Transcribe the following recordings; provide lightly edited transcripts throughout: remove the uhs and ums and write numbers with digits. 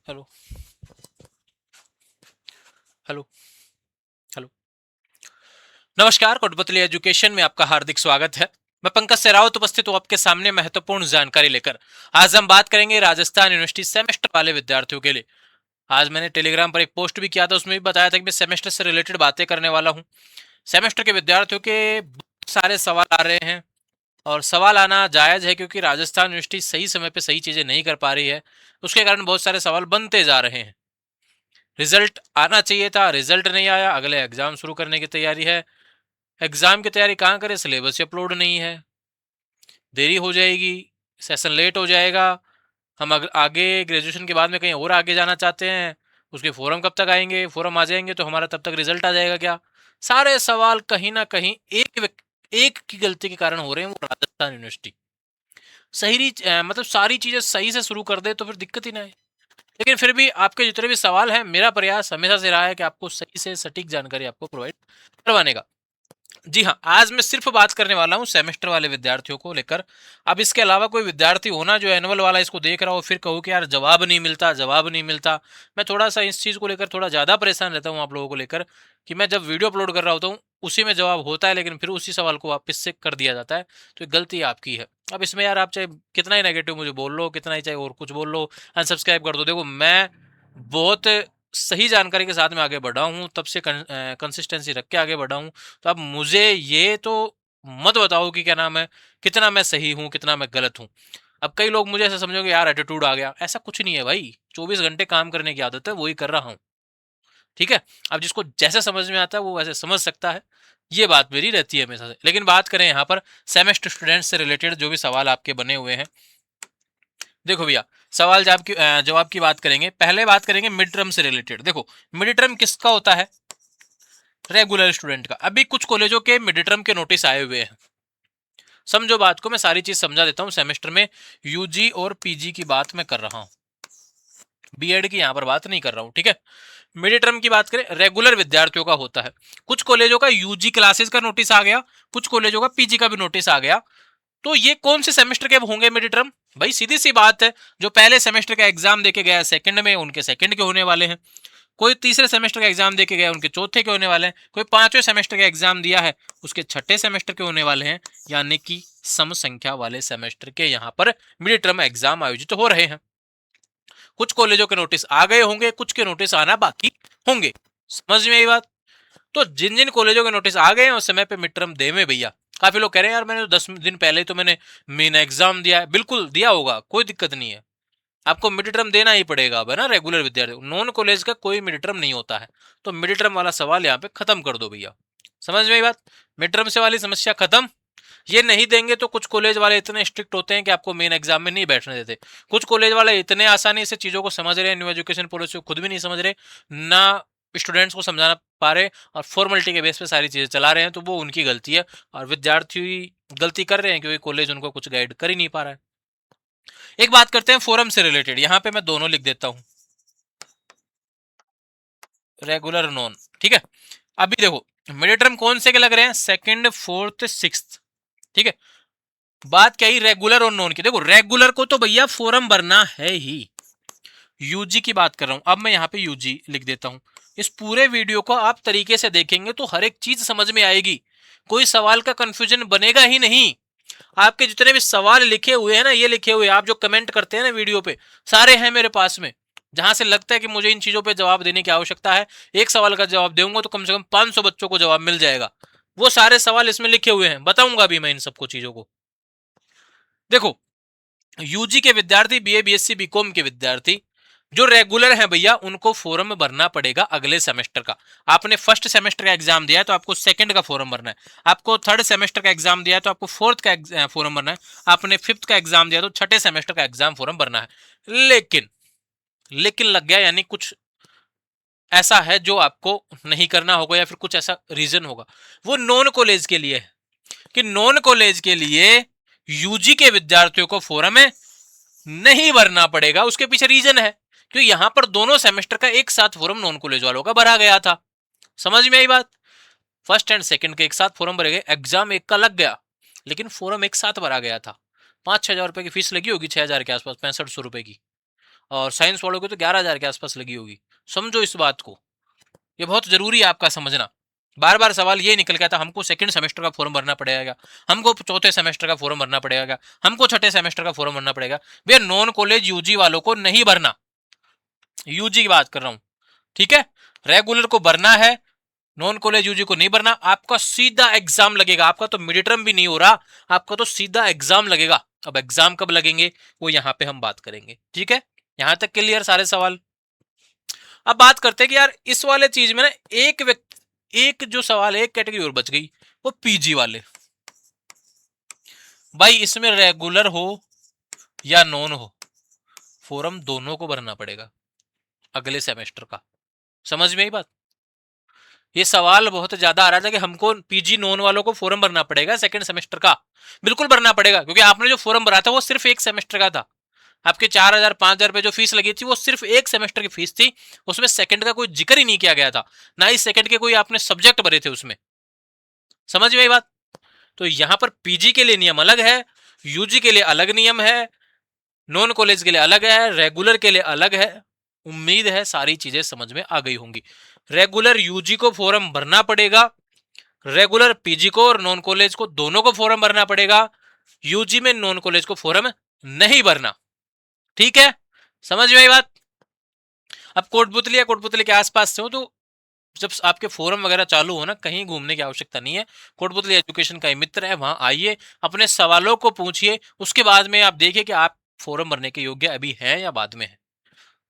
Hello. Hello. Hello. नमस्कार, Kotputli education में आपका हार्दिक स्वागत है। मैं पंकज सेरावत उपस्थित हूँ आपके सामने महत्वपूर्ण जानकारी लेकर। आज हम बात करेंगे राजस्थान यूनिवर्सिटी सेमेस्टर वाले विद्यार्थियों के लिए। आज मैंने टेलीग्राम पर एक पोस्ट भी किया था, उसमें भी बताया था कि मैं सेमेस्टर से रिलेटेड बातें करने वाला हूँ। सेमेस्टर के विद्यार्थियों के बहुत सारे सवाल आ रहे हैं और सवाल आना जायज है, क्योंकि राजस्थान यूनिवर्सिटी सही समय पे सही चीजें नहीं कर पा रही है। उसके कारण बहुत सारे सवाल बनते जा रहे हैं। रिजल्ट आना चाहिए था, रिजल्ट नहीं आया, अगले एग्जाम शुरू करने की तैयारी है। एग्जाम की तैयारी कहाँ करें, सिलेबस अपलोड नहीं है, देरी हो जाएगी, सेशन लेट हो जाएगा। हम आगे ग्रेजुएशन के बाद में कहीं और आगे जाना चाहते हैं, उसके फॉर्म कब तक आएंगे, फॉर्म आ जाएंगे तो हमारा तब तक रिजल्ट आ जाएगा क्या। सारे सवाल कहीं ना कहीं एक की गलती के कारण हो रहे हैं, वो राजस्थान यूनिवर्सिटी। मतलब सारी चीजें सही से शुरू कर दे तो फिर दिक्कत ही ना है। लेकिन फिर भी आपके जितने भी सवाल हैं, मेरा प्रयास हमेशा से रहा है कि आपको सही से सटीक जानकारी आपको प्रोवाइड करवाने का। जी हाँ, आज मैं सिर्फ बात करने वाला हूँ सेमेस्टर वाले विद्यार्थियों को लेकर। अब इसके अलावा कोई विद्यार्थी होना जो एनुअल वाला इसको देख रहा हो, फिर कहो कि यार जवाब नहीं मिलता, जवाब नहीं मिलता। मैं थोड़ा सा इस चीज़ को लेकर थोड़ा ज़्यादा परेशान रहता हूँ आप लोगों को लेकर, कि मैं जब वीडियो अपलोड कर रहा होता हूँ उसी में जवाब होता है, लेकिन फिर उसी सवाल को वापस से कर दिया जाता है। तो ये गलती आपकी है। अब इसमें यार आप चाहे कितना ही नेगेटिव मुझे बोल लो, कितना ही चाहे और कुछ बोल लो, अनसब्सक्राइब कर दो। देखो, मैं बहुत सही जानकारी के साथ में आगे बढ़ा हूँ, तब से कंसिस्टेंसी रख के आगे बढ़ा हूँ। तो अब मुझे ये तो मत बताओ कि क्या नाम है, कितना मैं सही हूँ कितना मैं गलत हूँ। अब कई लोग मुझे ऐसा समझोगे यार एटीट्यूड आ गया, ऐसा कुछ नहीं है भाई। 24 घंटे काम करने की आदत है, वही कर रहा हूँ। ठीक है। अब जिसको जैसे समझ में आता है वो वैसे समझ सकता है, ये बात मेरी रहती है हमेशा से। लेकिन बात करें यहाँ पर सेमेस्टर स्टूडेंट से रिलेटेड जो भी सवाल आपके बने हुए हैं, देखो भैया, सवाल जवाब की बात करेंगे। पहले बात करेंगे मिड टर्म से रिलेटेड। देखो, मिड टर्म किसका होता है, रेगुलर स्टूडेंट का। अभी कुछ कॉलेजों के मिड टर्म के नोटिस आए हुए हैं। समझो बात को, मैं सारी चीज समझा देता हूँ। सेमेस्टर में यूजी और पीजी की बात मैं कर रहा हूँ, बीएड की यहाँ पर बात नहीं कर रहा हूँ। ठीक है। मिड टर्म की बात करें, रेगुलर विद्यार्थियों का होता है। कुछ कॉलेजों का यूजी क्लासेस का नोटिस आ गया, कुछ कॉलेजों का पीजी का भी नोटिस आ गया। तो ये कौन से सेमेस्टर के होंगे मिड टर्म? भाई सीधी सी बात है, जो पहले सेमेस्टर का एग्जाम देके गया सेकंड में, उनके सेकंड के होने वाले हैं। कोई तीसरे सेमेस्टर का एग्जाम देके गया, उनके चौथे के होने वाले हैं। कोई पांचवें सेमेस्टर का एग्जाम दिया है, उसके छठे सेमेस्टर के होने वाले हैं। यानी कि सम संख्या वाले सेमेस्टर के यहाँ पर मिड टर्म एग्जाम आयोजित हो रहे हैं। कुछ कॉलेजों के नोटिस आ गए होंगे, कुछ के नोटिस आना बाकी होंगे। समझ में आई बात? तो जिन जिन कॉलेजों के नोटिस आ गए हैं उस समय पे मिड टर्म दे में भैया। काफी लोग कह रहे हैं यार मैंने तो 10 दिन पहले तो मैंने मेन एग्जाम दिया है। बिल्कुल दिया होगा, कोई दिक्कत नहीं है। आपको मिड टर्म देना ही पड़ेगा अब, है ना। रेगुलर विद्यार्थी, नॉन कॉलेज का कोई मिड टर्म नहीं होता है। तो मिड टर्म वाला सवाल यहाँ पे खत्म कर दो भैया। समझ में आई बात? मिड टर्म से वाली समस्या खत्म। ये नहीं देंगे तो कुछ कॉलेज वाले इतने स्ट्रिक्ट होते हैं कि आपको मेन एग्जाम में नहीं बैठने देते। कुछ कॉलेज वाले इतने आसानी से चीजों को समझ रहे हैं, न्यू एजुकेशन पॉलिसी को खुद भी नहीं समझ रहे, ना स्टूडेंट्स को समझाना पा रहे, और फॉर्मेलिटी के बेस पे सारी चीजें चला रहे हैं। तो वो उनकी गलती है, और विद्यार्थी गलती कर रहे हैं क्योंकि कॉलेज उनको कुछ गाइड कर ही नहीं पा रहा है। एक बात करते हैं फोरम से रिलेटेड, यहाँ पे मैं दोनों लिख देता हूँ, रेगुलर नॉन। ठीक है। अभी देखो, मिड टर्म कौन से के लग रहे हैं, सेकंड फोर्थ सिक्स्थ। ठीक है। बात क्या ही रेगुलर और नॉन की। देखो, रेगुलर को तो भैया फॉर्म भरना है ही। यूजी की बात कर रहा हूं, अब मैं यहाँ पे यूजी लिख देता हूं। इस पूरे वीडियो को आप तरीके से देखेंगे तो हर एक चीज समझ में आएगी, कोई सवाल का कंफ्यूजन बनेगा ही नहीं। आपके जितने भी सवाल लिखे हुए हैं ना, ये लिखे हुए आप जो कमेंट करते हैं ना वीडियो पे, सारे हैं मेरे पास में। जहां से लगता है कि मुझे इन चीजों पे जवाब देने की आवश्यकता है, एक सवाल का जवाब दूंगा तो कम से कम 500 बच्चों को जवाब मिल जाएगा। वो सारे सवाल इसमें लिखे हुए हैं, बताऊंगा भी मैं इन सबको चीजों को। देखो, यूजी के विद्यार्थी, बीए बीएससी बीकॉम के विद्यार्थी जो रेगुलर हैं भैया, उनको फॉर्म भरना पड़ेगा अगले सेमेस्टर का। आपने फर्स्ट सेमेस्टर का एग्जाम दिया है तो आपको सेकंड का फॉर्म भरना है। आपको थर्ड सेमेस्टर का एग्जाम दिया है तो आपको फोर्थ का फॉर्म भरना है। आपने फिफ्थ का एग्जाम दिया तो छठे सेमेस्टर का एग्जाम फॉर्म भरना है। लेकिन लग गया, यानी कुछ ऐसा है जो आपको नहीं करना होगा, या फिर कुछ ऐसा रीजन होगा। वो नॉन कॉलेज के लिए है, कि नॉन कॉलेज के लिए यूजी के विद्यार्थियों को फॉर्म है नहीं भरना पड़ेगा। उसके पीछे रीजन है, क्योंकि यहां पर दोनों सेमेस्टर का एक साथ फॉर्म नॉन कॉलेज वालों का भरा गया था। समझ में आई बात? फर्स्ट एंड सेकंड के एक साथ फॉर्म भरे गए, एग्जाम एक का लग गया, लेकिन फॉर्म एक साथ भरा गया था। 5-6 हजार रुपए की फीस लगी होगी, 6 हजार के आसपास, 6500 रुपए की। और साइंस वालों की तो 11,000 के आसपास लगी होगी। समझो इस बात को, ये बहुत जरूरी है आपका समझना। बार बार सवाल ये निकल के आता, हमको सेकंड सेमेस्टर का फॉर्म भरना पड़ेगा, हमको चौथे सेमेस्टर का फॉर्म भरना पड़ेगा, हमको छठे सेमेस्टर का फॉर्म भरना पड़ेगा। भैया नॉन कॉलेज यूजी वालों को नहीं भरना, यूजी की बात कर रहा हूं, ठीक है। रेगुलर को भरना है, नॉन कॉलेज यूजी को नहीं भरना। आपका सीधा एग्जाम लगेगा, आपका तो मिड टर्म भी नहीं हो रहा, आपका तो सीधा एग्जाम लगेगा। अब एग्जाम कब लगेंगे वो यहां पे हम बात करेंगे, ठीक है। यहां तक क्लियर सारे सवाल। अब बात करते हैं कि यार इस वाले चीज में ना एक व्यक्ति, एक जो सवाल है, एक कैटेगरी और बच गई, वो पीजी वाले। भाई इसमें रेगुलर हो या नॉन हो, फॉर्म दोनों को भरना पड़ेगा अगले सेमेस्टर का। समझ में आई बात? ये सवाल बहुत ज्यादा आ रहा था कि हमको पीजी नॉन वालों को फॉर्म भरना पड़ेगा सेकंड सेमेस्टर का। बिल्कुल भरना पड़ेगा, क्योंकि आपने जो फॉर्म भरा था वो सिर्फ एक सेमेस्टर का था। आपके 4,000 5,000 रुपए जो फीस लगी थी वो सिर्फ एक सेमेस्टर की फीस थी, उसमें सेकंड का कोई जिक्र ही नहीं किया गया था, ना ही सेकंड के कोई आपने सब्जेक्ट भरे थे उसमें। समझ में आई बात? तो यहां पर पीजी के लिए नियम अलग है, यूजी के लिए अलग नियम है, नॉन कॉलेज के लिए अलग है, रेगुलर के लिए अलग है। उम्मीद है सारी चीजें समझ में आ गई होंगी। रेगुलर यूजी को फॉर्म भरना पड़ेगा, रेगुलर पीजी को और नॉन कॉलेज को दोनों को फॉर्म भरना पड़ेगा। यूजी में नॉन कॉलेज को फॉर्म नहीं भरना, ठीक है। समझ में आई बात? अब कोटपुतली या कोटपुतली के आसपास से हो तो जब आपके फोरम वगैरह चालू हो ना, कहीं घूमने की आवश्यकता नहीं है। कोटपुतली एजुकेशन का ही मित्र है, वहां आइए, अपने सवालों को पूछिए, उसके बाद में आप देखिए कि आप फॉर्म भरने के योग्य अभी हैं या बाद में है,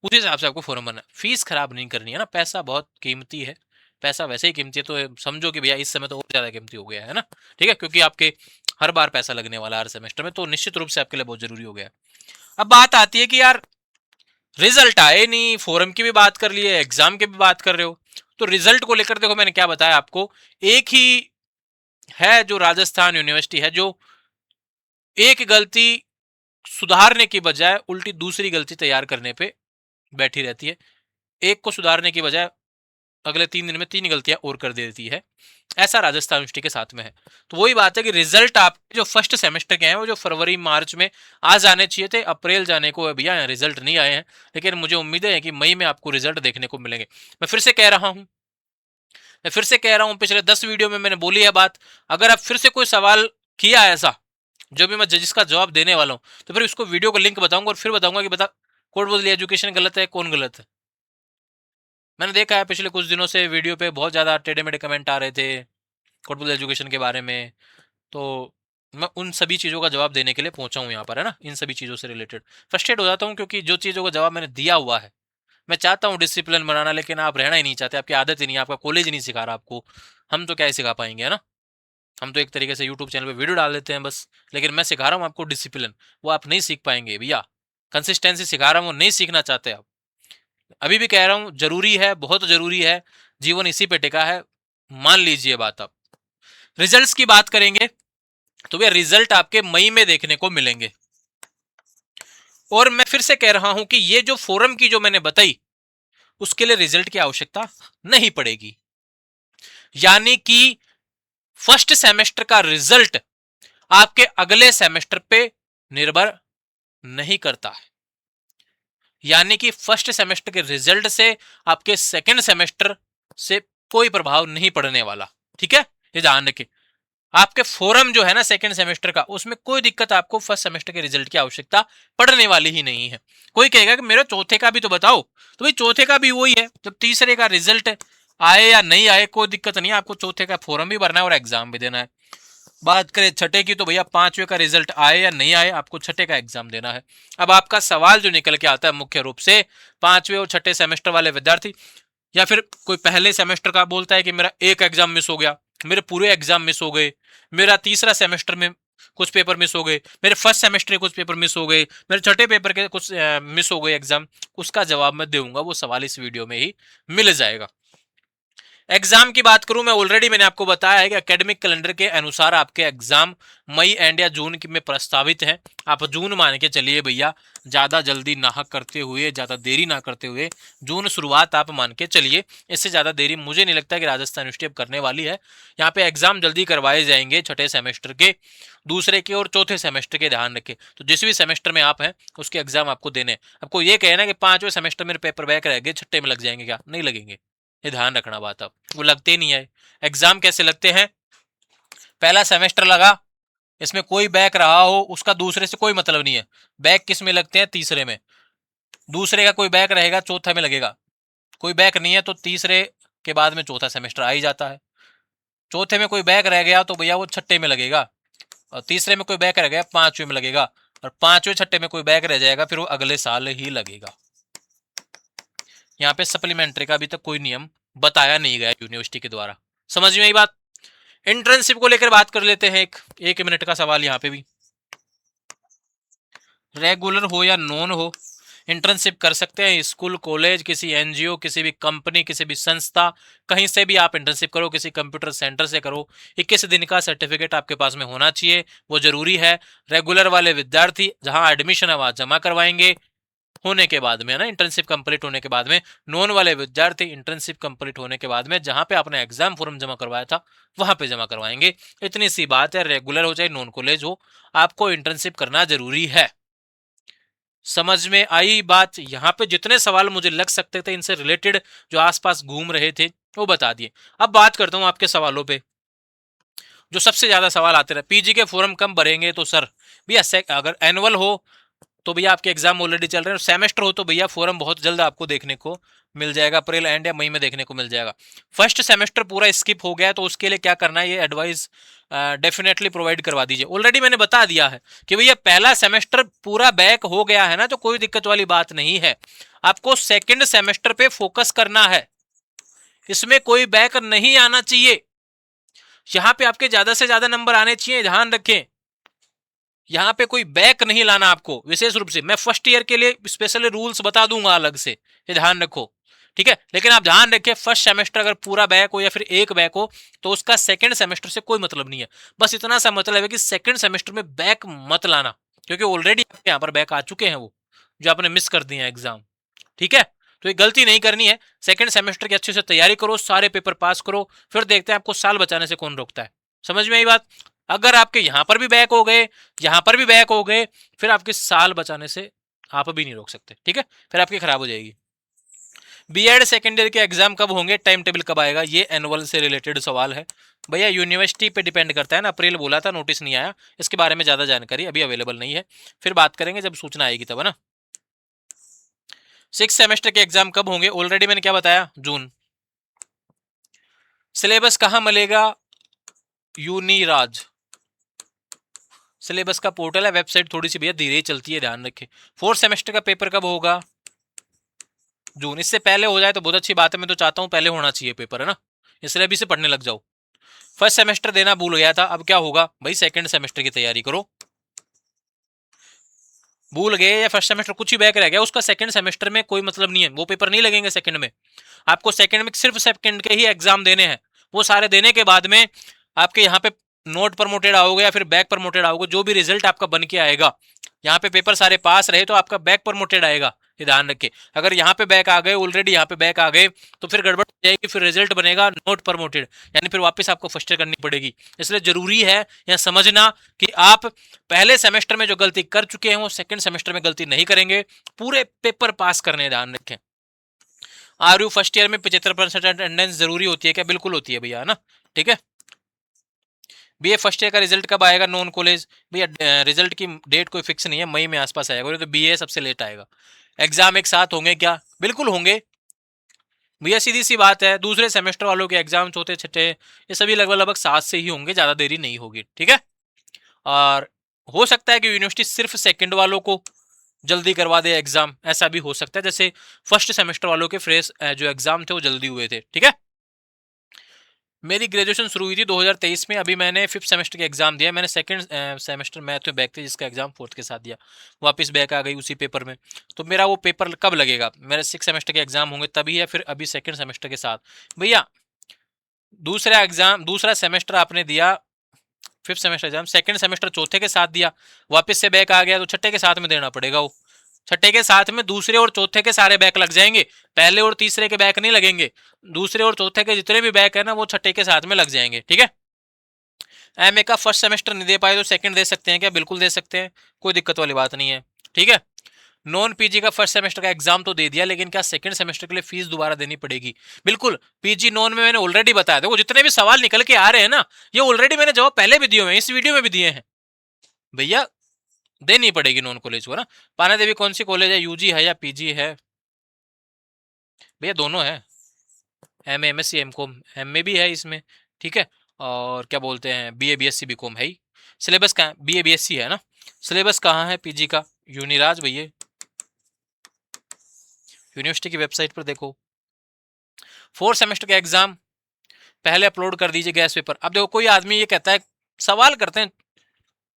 उस हिसाब से आपको फॉर्म भरना। फीस खराब नहीं करनी है ना, पैसा बहुत कीमती है, पैसा वैसे ही कीमती है, तो समझो कि भैया इस समय तो और ज्यादा कीमती हो गया है ना, ठीक है, क्योंकि आपके हर बार पैसा लगने वाला हर सेमेस्टर में, तो निश्चित रूप से आपके लिए बहुत जरूरी हो गया है। अब बात आती है कि यार रिजल्ट आए नहीं, फोरम की भी बात कर लिए, एग्जाम की भी बात कर रहे हो, तो रिजल्ट को लेकर देखो मैंने क्या बताया आपको। एक ही है जो राजस्थान यूनिवर्सिटी है, जो एक गलती सुधारने की बजाय उल्टी दूसरी गलती तैयार करने पे बैठी रहती है। एक को सुधारने की बजाय अगले 3 दिन में 3 गलतियां और कर देती है। ऐसा राजस्थान यूनिवर्सिटी के साथ में है। तो वही बात है कि रिजल्ट आपके जो फर्स्ट सेमेस्टर के हैं वो जो फरवरी मार्च में आ जाने चाहिए थे, अप्रैल जाने को भैया रिजल्ट नहीं आए हैं, लेकिन मुझे उम्मीद है कि मई में आपको रिजल्ट देखने को मिलेंगे। मैं फिर से कह रहा हूं, पिछले 10 वीडियो में मैंने बोली है बात। अगर आप फिर से कोई सवाल किया ऐसा जो भी मैं जिसका जवाब देने वाला हूं, तो फिर इसको वीडियो का लिंक बताऊंगा और फिर बताऊंगा कि बता कोटपुतली एजुकेशन गलत है, कौन गलत है। मैंने देखा है पिछले कुछ दिनों से वीडियो पे बहुत ज्यादा टेढ़े मेढ़े कमेंट आ रहे थे कोटपुतली एजुकेशन के बारे में, तो मैं उन सभी चीज़ों का जवाब देने के लिए पहुंचा हूं यहाँ पर, है ना। इन सभी चीज़ों से रिलेटेड फ्रस्ट्रेट हो जाता हूं, क्योंकि जो चीज़ों का जवाब मैंने दिया हुआ है, मैं चाहता हूं डिसिप्लिन बनाना, लेकिन आप रहना ही नहीं चाहते, आपकी आदत ही नहीं है, आपका कॉलेज ही नहीं सिखा रहा आपको। हम तो क्या ही सिखा पाएंगे, है ना। हम तो एक तरीके से यूट्यूब चैनल पे वीडियो डाल देते हैं बस, लेकिन मैं सिखा रहा हूँ आपको डिसिप्लिन, वो आप नहीं सीख पाएंगे भैया। कंसिस्टेंसी सिखा रहा हूँ, वो नहीं सीखना चाहते आप। अभी भी कह रहा हूँ जरूरी है, बहुत जरूरी है, जीवन इसी पे टिका है, मान लीजिए बात। आप रिजल्ट्स की बात करेंगे तो भैया रिजल्ट आपके मई में देखने को मिलेंगे। और मैं फिर से कह रहा हूं कि ये जो फोरम की जो मैंने बताई, उसके लिए रिजल्ट की आवश्यकता नहीं पड़ेगी। यानी कि फर्स्ट सेमेस्टर का रिजल्ट आपके अगले सेमेस्टर पे निर्भर नहीं करता है। यानी कि फर्स्ट सेमेस्टर के रिजल्ट से आपके सेकंड सेमेस्टर से कोई प्रभाव नहीं पड़ने वाला, ठीक है। ये ध्यान रखिए, आपके फोरम जो है ना सेकंड सेमेस्टर का, उसमें कोई दिक्कत आपको फर्स्ट सेमेस्टर के रिजल्ट की आवश्यकता पड़ने वाली ही नहीं है। कोई कहेगा कि मेरे चौथे का भी तो बताओ, तो भाई चौथे का भी वही है, जब तीसरे का रिजल्ट आए या नहीं आए कोई दिक्कत नहीं है, आपको चौथे का फॉर्म भी भरना है और एग्जाम भी देना है। बात करें छठे की, तो भैया पांचवे का रिजल्ट आए या नहीं आए, आपको छठे का एग्जाम देना है। अब आपका सवाल जो निकल के आता है मुख्य रूप से, पांचवे और छठे सेमेस्टर वाले विद्यार्थी, या फिर कोई पहले सेमेस्टर का बोलता है कि मेरा एक एग्जाम मिस हो गया, मेरे पूरे एग्जाम मिस हो गए, मेरा तीसरा सेमेस्टर में कुछ पेपर मिस हो गए, मेरे फर्स्ट सेमेस्टर के कुछ पेपर मिस हो गए, मेरे छठे पेपर के कुछ मिस हो गए एग्जाम, उसका जवाब मैं दूंगा, वो सवाल इस वीडियो में ही मिल जाएगा। एग्जाम की बात करूं मैं, ऑलरेडी मैंने आपको बताया है कि एकेडमिक कैलेंडर के अनुसार आपके एग्जाम मई एंड या जून की में प्रस्तावित हैं। आप जून मान के चलिए भैया, ज्यादा जल्दी ना करते हुए, ज्यादा देरी ना करते हुए जून शुरुआत आप मान के चलिए। इससे ज्यादा देरी मुझे नहीं लगता कि राजस्थान यूनिवर्सिटी अब करने वाली है। यहाँ पे एग्जाम जल्दी करवाए जाएंगे, छठे सेमेस्टर के, दूसरे के और चौथे सेमेस्टर के। ध्यान रखें, तो जिस भी सेमेस्टर में आप हैं उसके एग्जाम आपको देने। आपको ये कहना कि पांचवें सेमेस्टर में पेपर बैक रह गए, छठे में लग जाएंगे, क्या नहीं लगेंगे? ये ध्यान रखना बात। आप वो लगते नहीं है। एग्जाम कैसे लगते हैं? पहला सेमेस्टर लगा, इसमें कोई बैक रहा हो उसका दूसरे से कोई मतलब नहीं है। बैक किस में लगते हैं? तीसरे में। दूसरे का कोई बैक रहेगा, चौथा में लगेगा। कोई बैक नहीं है तो तीसरे के बाद में चौथा सेमेस्टर आ ही जाता है। चौथे में कोई बैक रह गया तो भैया वो छठे में लगेगा, और तीसरे में कोई बैक रह गया पांचवें में लगेगा, और पांचवें छठे में कोई बैक रह जाएगा फिर वो अगले साल ही लगेगा। यहाँ पे सप्लीमेंट्री का अभी तक कोई नियम बताया नहीं गया यूनिवर्सिटी के द्वारा। समझ में आई बात? इंटर्नशिप को लेकर बात कर लेते हैं। एक मिनट का सवाल यहाँ पे भी, रेगुलर हो या नॉन हो, इंटर्नशिप कर सकते हैं। स्कूल, कॉलेज, किसी एनजीओ, किसी भी कंपनी, किसी भी संस्था, कहीं से भी आप इंटर्नशिप करो, किसी कंप्यूटर सेंटर से करो। 21 दिन का सर्टिफिकेट आपके पास में होना चाहिए, वो जरूरी है। रेगुलर वाले विद्यार्थी जहां एडमिशन है वहां जमा करवाएंगे होने के बाद में, ना, इंटर्नशिप कंप्लीट होने के बाद में। नॉन वाले विद्यार्थी इंटर्नशिप कंप्लीट होने के बाद में जहां पे आपने एग्जाम फॉर्म जमा करवाया था वहां पे जमा करवाएंगे। इतनी सी बात है। रेगुलर हो चाहे नॉन कॉलेज हो, आपको इंटर्नशिप करना जरूरी है। समझ में आई बात? यहाँ पे जितने सवाल मुझे लग सकते थे इनसे रिलेटेड, जो आसपास घूम रहे थे, वो बता दिए। अब बात करता हूँ आपके सवालों पे। जो सबसे ज्यादा सवाल आते रहे, पीजी के फॉर्म कब भरेंगे? तो सर भैया, अगर एनुअल हो तो भैया आपके एग्जाम ऑलरेडी चल रहे हैं। सेमेस्टर हो तो भैया फॉर्म बहुत जल्द आपको देखने को मिल जाएगा, अप्रैल एंड या मई में देखने को मिल जाएगा। फर्स्ट सेमेस्टर पूरा स्किप हो गया तो उसके लिए क्या करना है, ये एडवाइस डेफिनेटली प्रोवाइड करवा दीजिए। ऑलरेडी मैंने बता दिया है कि भैया पहला सेमेस्टर पूरा बैक हो गया है ना, तो कोई दिक्कत वाली बात नहीं है। आपको सेकेंड सेमेस्टर पे फोकस करना है, इसमें कोई बैक नहीं आना चाहिए। यहां पे आपके ज्यादा से ज्यादा नंबर आने चाहिए, ध्यान रखें। यहाँ पे कोई बैक नहीं लाना आपको। विशेष रूप से मैं फर्स्ट ईयर के लिए स्पेशली रूल्स बता दूंगा अलग से, ये ध्यान रखो, ठीक है? लेकिन आप ध्यान रखिए, फर्स्ट सेमेस्टर अगर पूरा बैक हो या फिर एक बैक हो तो उसका सेकंड सेमेस्टर से कोई मतलब नहीं है। बस इतना सा मतलब है कि सेकंड सेमेस्टर में बैक मत लाना, क्योंकि ऑलरेडी आपके यहाँ पर बैक आ चुके हैं वो, जो आपने मिस कर दिए हैं एग्जाम, ठीक है? तो ये गलती नहीं करनी है। सेकंड सेमेस्टर की अच्छे से तैयारी करो, सारे पेपर पास करो, फिर देखते हैं आपको साल बचाने से कौन रोकता है। समझ में आई बात? अगर आपके यहां पर भी बैक हो गए, यहां पर भी बैक हो गए, फिर आपके साल बचाने से आप भी नहीं रोक सकते, ठीक है? फिर आपकी खराब हो जाएगी। बीएड सेकेंड ईयर के एग्जाम कब होंगे, टाइम टेबल कब आएगा? ये एनुअल से रिलेटेड सवाल है भैया, यूनिवर्सिटी पे डिपेंड करता है ना। अप्रैल बोला था, नोटिस नहीं आया, इसके बारे में ज्यादा जानकारी अभी अवेलेबल नहीं है, फिर बात करेंगे जब सूचना आएगी तब, है ना। सिक्स सेमेस्टर के एग्जाम कब होंगे? ऑलरेडी मैंने क्या बताया, जून। सिलेबस कहां मिलेगा? यूनिराज सिलेबस का पोर्टल है, वेबसाइट थोड़ी सी भैया धीरे ही चलती है, ध्यान रखें। फोर्थ सेमेस्टर का पेपर कब होगा? जून। इससे पहले हो जाए तो बहुत अच्छी बात है, मैं तो चाहता हूं पहले होना चाहिए पेपर, है ना, इसलिए अभी से पढ़ने लग जाओ। फर्स्ट सेमेस्टर देना भूल गया था, अब क्या होगा भाई, सेकंड सेमेस्टर की तैयारी करो। भूल गए या फर्स्ट सेमेस्टर कुछ ही बैक रह गया, उसका सेकंड सेमेस्टर में कोई मतलब नहीं है, वो पेपर नहीं लगेंगे सेकंड में। आपको सेकंड में सिर्फ सेकंड के ही एग्जाम देने हैं। वो सारे देने के बाद में आपके यहाँ पे नोट प्रमोटेड आओगे या फिर बैक प्रमोटेड आओगे, जो भी रिजल्ट आपका बन के आएगा, यहाँ पे पेपर सारे पास रहे तो आपका बैक प्रमोटेड आएगा, ये ध्यान रखे। अगर यहाँ पे बैक आ गए, ऑलरेडी यहाँ पे बैक आ गए, तो फिर गड़बड़ हो जाएगी, फिर रिजल्ट बनेगा नोट प्रमोटेड, यानी फिर वापस आपको फर्स्ट ईयर करनी पड़ेगी। इसलिए जरूरी है यह समझना कि आप पहले सेमेस्टर में जो गलती कर चुके हैं वो सेकंड सेमेस्टर में गलती नहीं करेंगे, पूरे पेपर पास करने, ध्यान रखें। आर यू फर्स्ट ईयर में 75% अटेंडेंस जरूरी होती है क्या? बिल्कुल होती है भैया, है ना, ठीक है। बीए फर्स्ट ईयर का रिजल्ट कब आएगा? नॉन कॉलेज भैया रिजल्ट की डेट कोई फिक्स नहीं है, मई में आसपास आएगा, तो बीए सबसे लेट आएगा। एग्जाम एक साथ होंगे क्या? बिल्कुल होंगे भैया, सीधी सी बात है। दूसरे सेमेस्टर वालों के एग्जाम, चौथे छठे, ये सभी लगभग लगभग साथ से ही होंगे, ज्यादा देरी नहीं होगी, ठीक है। और हो सकता है कि यूनिवर्सिटी सिर्फ सेकंड वालों को जल्दी करवा दे एग्जाम, ऐसा भी हो सकता है। जैसे फर्स्ट सेमेस्टर वालों के फ्रेश जो एग्जाम थे वो जल्दी हुए थे, ठीक है। मेरी ग्रेजुएशन शुरू हुई थी 2023 में, अभी मैंने फिफ्थ सेमेस्टर के एग्जाम दिया। मैंने सेकंड सेमेस्टर मैथ में बैक थे, जिसका एग्जाम फोर्थ के साथ दिया, वापस बैक आ गई उसी पेपर में। तो मेरा वो पेपर कब लगेगा? मेरे सिक्स सेमेस्टर के एग्जाम होंगे तभी, या फिर अभी सेकंड सेमेस्टर के साथ? भैया दूसरा सेमेस्टर आपने दिया, fifth semester exam, second semester चौथे के साथ दिया, वापस से बैक आ गया तो छठे के साथ में देना पड़ेगा वो। छठे के साथ में दूसरे और चौथे के सारे बैक लग जाएंगे, पहले और तीसरे के बैक नहीं लगेंगे। दूसरे और चौथे के जितने भी बैक है ना वो छठे के साथ में लग जाएंगे, ठीक है। एमए का फर्स्ट सेमेस्टर नहीं दे पाए तो सेकंड दे सकते हैं क्या? बिल्कुल दे सकते हैं, कोई दिक्कत वाली बात नहीं है, ठीक है। नॉन पीजी का फर्स्ट सेमेस्टर का एग्जाम तो दे दिया, लेकिन क्या सेकंड सेमेस्टर के लिए फीस दोबारा देनी पड़ेगी? बिल्कुल। पीजी नॉन में मैंने ऑलरेडी बताया, देखो जितने भी सवाल निकल के आ रहे हैं ना, ये ऑलरेडी मैंने जवाब पहले भी दिए हुए हैं, इस वीडियो में भी दिए हैं भैया। देनी पड़ेगी नॉन कॉलेज को ना। पाना देवी कौन सी कॉलेज है, यूजी है या पीजी है? भैया दोनों है, M M S C M com, M A भी है इसमें, ठीक है। और क्या बोलते हैं, B A B S C B com है ही। सिलेबस कहाँ, B A B S C है ना। सिलेबस कहाँ है पीजी का? यूनिराज भैया, यूनिवर्सिटी की वेबसाइट पर देखो। फोर्थ सेमेस्टर का एग्जाम पहले अपलोड कर दीजिए गैस पेपर। अब देखो कोई आदमी ये कहता है, सवाल करते हैं,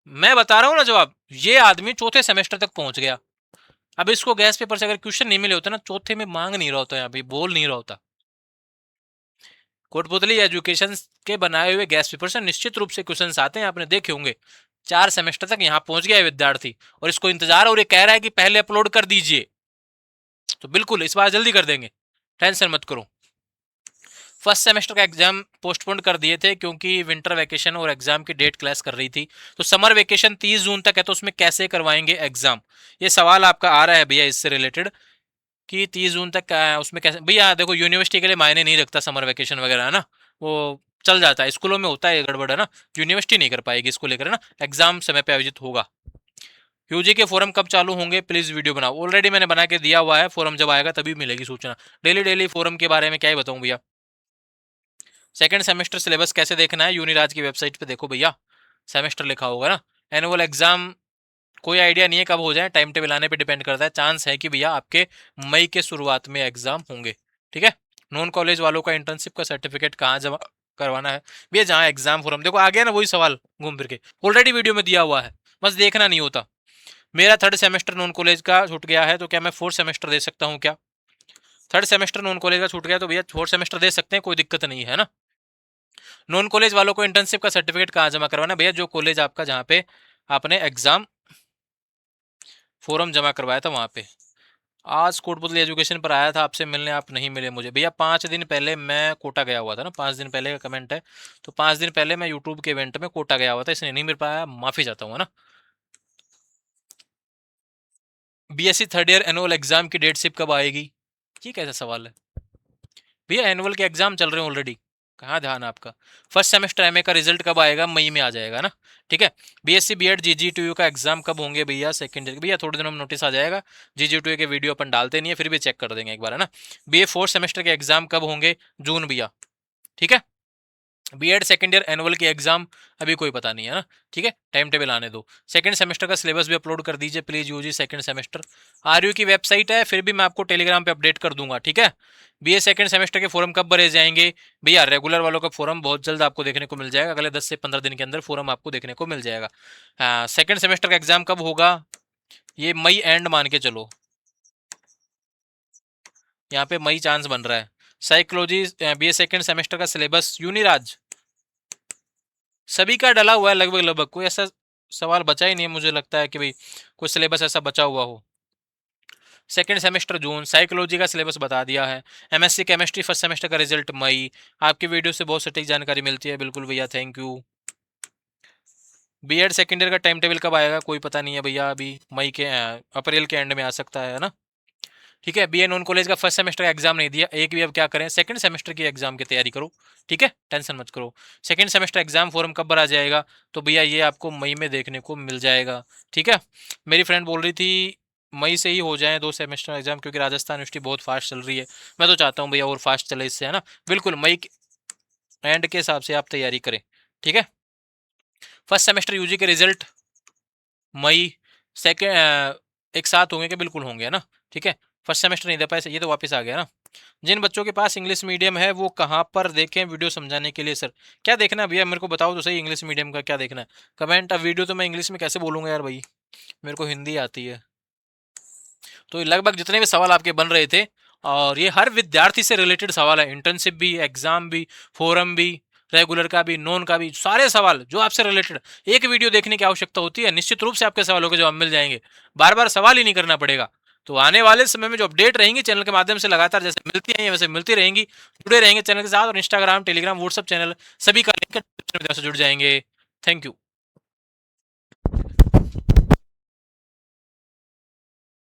मैं बता रहा हूँ ना जवाब, ये आदमी चौथे सेमेस्टर तक पहुंच गया, अब इसको गैस पेपर से अगर क्वेश्चन नहीं मिले होते ना, चौथे में मांग नहीं रहा होता, यहाँ पे बोल नहीं रहा होता। कोटपुतली एजुकेशन के बनाए हुए गैस पेपर से निश्चित रूप से क्वेश्चंस आते हैं, आपने देखे होंगे। 4 सेमेस्टर तक यहाँ पहुंच गया है विद्यार्थी, और इसको इंतजार, और ये कह रहा है कि पहले अपलोड कर दीजिए, तो बिल्कुल इस बार जल्दी कर देंगे, टेंशन मत करो। फर्स्ट सेमेस्टर का एग्जाम पोस्टपोन कर दिए थे क्योंकि विंटर वैकेशन और एग्जाम की डेट क्लैश कर रही थी। तो समर वैकेशन 30 जून तक है, तो उसमें कैसे करवाएंगे एग्जाम? ये सवाल आपका आ रहा है भैया इससे रिलेटेड, कि 30 जून तक उसमें कैसे? भैया देखो यूनिवर्सिटी के लिए मायने नहीं रखता समर वैकेशन वगैरह, है ना, वो चल जाता है, स्कूलों में होता है गड़बड़, है ना। यूनिवर्सिटी नहीं कर पाएगी इसको लेकर, है ना। एग्जाम समय पे आयोजित होगा। यूजी के फोरम कब चालू होंगे, प्लीज वीडियो बनाओ। ऑलरेडी मैंने बना के दिया हुआ है, फोरम जब आएगा तभी मिलेगी सूचना। डेली डेली फोरम के बारे में क्या ही बताऊं भैया। सेकंड सेमेस्टर सिलेबस कैसे देखना है, यूनिराज की वेबसाइट पे देखो भैया, सेमेस्टर लिखा होगा ना। एनुअल एग्जाम कोई आइडिया नहीं है कब हो जाए, टाइम टेबल आने पे डिपेंड करता है। चांस है कि भैया आपके मई के शुरुआत में एग्जाम होंगे, ठीक है। नॉन कॉलेज वालों का इंटर्नशिप का सर्टिफिकेट कहाँ जमा करवाना है भैया? जहाँ एग्जाम फोरम, देखो आ गया ना वही सवाल घूम फिर के, ऑलरेडी वीडियो में दिया हुआ है, बस देखना नहीं होता। मेरा थर्ड सेमेस्टर नॉन कॉलेज का छूट गया है, तो क्या मैं फोर्थ सेमेस्टर दे सकता हूँ क्या? थर्ड सेमेस्टर नॉन कॉलेज का छूट गया तो भैया फोर्थ सेमेस्टर दे सकते हैं, कोई दिक्कत नहीं है ना। नॉन कॉलेज वालों को इंटर्नशिप का सर्टिफिकेट कहाँ जमा करवाना भैया? जो कॉलेज आपका जहाँ पे आपने एग्जाम फॉर्म जमा करवाया था वहाँ पे। आज कोटपुतली एजुकेशन पर आया था आपसे मिलने, आप नहीं मिले मुझे भैया। 5 दिन पहले मैं कोटा गया हुआ था ना, 5 दिन पहले का कमेंट है, तो 5 दिन पहले मैं यूट्यूब के इवेंट में कोटा गया हुआ था, इसलिए नहीं मिल पाया, माफी चाहता हूँ, है ना। BSc third year annual exam की डेट शिप कब आएगी? ये कैसा सवाल है भैया? एनुअल के एग्जाम चल रहे हैं ऑलरेडी, कहाँ ध्यान है आपका। फर्स्ट सेमेस्टर एमए का रिजल्ट कब आएगा? मई में आ जाएगा ना, ठीक है। बीएससी बीएड जीजीटीयू का एग्जाम कब होंगे भैया? सेकंड ईयर भैया थोड़े दिनों में नोटिस आ जाएगा। जीजीटीयू के वीडियो अपन डालते नहीं है, फिर भी चेक कर देंगे एक बार, है ना। बीए फोर्थ सेमेस्टर के एग्जाम कब होंगे? जून भैया, ठीक है। बीएड सेकंड ईयर एनुअल की एग्जाम अभी कोई पता नहीं है ना, ठीक है, टाइम टेबल आने दो। सेकंड सेमेस्टर का सिलेबस भी अपलोड कर दीजिए please, UG second semester. RU की वेबसाइट है, फिर भी मैं आपको टेलीग्राम पे अपडेट कर दूंगा, ठीक है। बीए सेकंड सेमेस्टर के फॉर्म कब भरे जाएंगे भैया? रेगुलर वालों का फॉर्म बहुत जल्द आपको देखने को मिल जाएगा, अगले 10 से 15 दिन के अंदर फॉर्म आपको देखने को मिल जाएगा। सेकंड सेमेस्टर का एग्जाम कब होगा? ये मई एंड मान के चलो, यहाँ पे मई चांस बन रहा है। साइकोलॉजी बीए सेकंड सेमेस्टर का सिलेबस यूनिराज सभी का डला हुआ है लगभग लगभग, कोई ऐसा सवाल बचा ही नहीं है मुझे लगता है कि भाई कोई सिलेबस ऐसा बचा हुआ हो। सेकंड सेमेस्टर जून, साइकोलॉजी का सिलेबस बता दिया है। एमएससी केमिस्ट्री फर्स्ट सेमेस्टर का रिजल्ट मई। आपकी वीडियो से बहुत सटीक जानकारी मिलती है, बिल्कुल भैया, thank you. BEd second year का टाइम टेबल कब आएगा? कोई पता नहीं है भैया, अभी मई के अप्रैल के एंड में आ सकता है ना, ठीक है। बीए नॉन कॉलेज का फर्स्ट सेमेस्टर का एग्जाम नहीं दिया एक भी, अब क्या करें? सेकंड सेमेस्टर की एग्जाम की तैयारी करो, ठीक है, टेंशन मत करो। सेकंड सेमेस्टर एग्जाम फॉर्म कब भरा जाएगा? तो भैया ये आपको मई में देखने को मिल जाएगा, ठीक है। मेरी फ्रेंड बोल रही थी मई से ही हो जाए 2 सेमेस्टर एग्जाम, क्योंकि राजस्थान यूनिवर्सिटी बहुत फास्ट चल रही है। मैं तो चाहता हूँ भैया और फास्ट चले इससे, है ना। बिल्कुल मई एंड के हिसाब से आप तैयारी करें, ठीक है। फर्स्ट सेमेस्टर यूजी के रिजल्ट मई, सेकेंड एक साथ होंगे कि? बिल्कुल होंगे, है ना, ठीक है। फर्स्ट सेमेस्टर नहीं दे पाए, ये तो वापस आ गया ना। जिन बच्चों के पास इंग्लिश मीडियम है वो कहाँ पर देखें वीडियो समझाने के लिए? सर क्या देखना है भैया, मेरे को बताओ तो सही, इंग्लिश मीडियम का क्या देखना है? कमेंट। अब वीडियो तो मैं इंग्लिश में कैसे बोलूँगा यार भाई, मेरे को हिंदी आती है। तो लगभग जितने भी सवाल आपके बन रहे थे और ये हर विद्यार्थी से रिलेटेड सवाल है, इंटर्नशिप भी, एग्जाम भी, फोरम भी, रेगुलर का भी, नॉन का भी, सारे सवाल जो आपसे रिलेटेड। एक वीडियो देखने की आवश्यकता होती है, निश्चित रूप से आपके सवालों के जवाब मिल जाएंगे, बार बार सवाल ही नहीं करना पड़ेगा। तो आने वाले समय में जो अपडेट रहेंगी चैनल के माध्यम से लगातार जैसे मिलती हैं वैसे मिलती रहेंगी, जुड़े रहेंगे चैनल के साथ। और इंस्टाग्राम, टेलीग्राम, व्हाट्सएप चैनल सभी का लिंक डिस्क्रिप्शन में जुड़ जाएंगे। Thank you.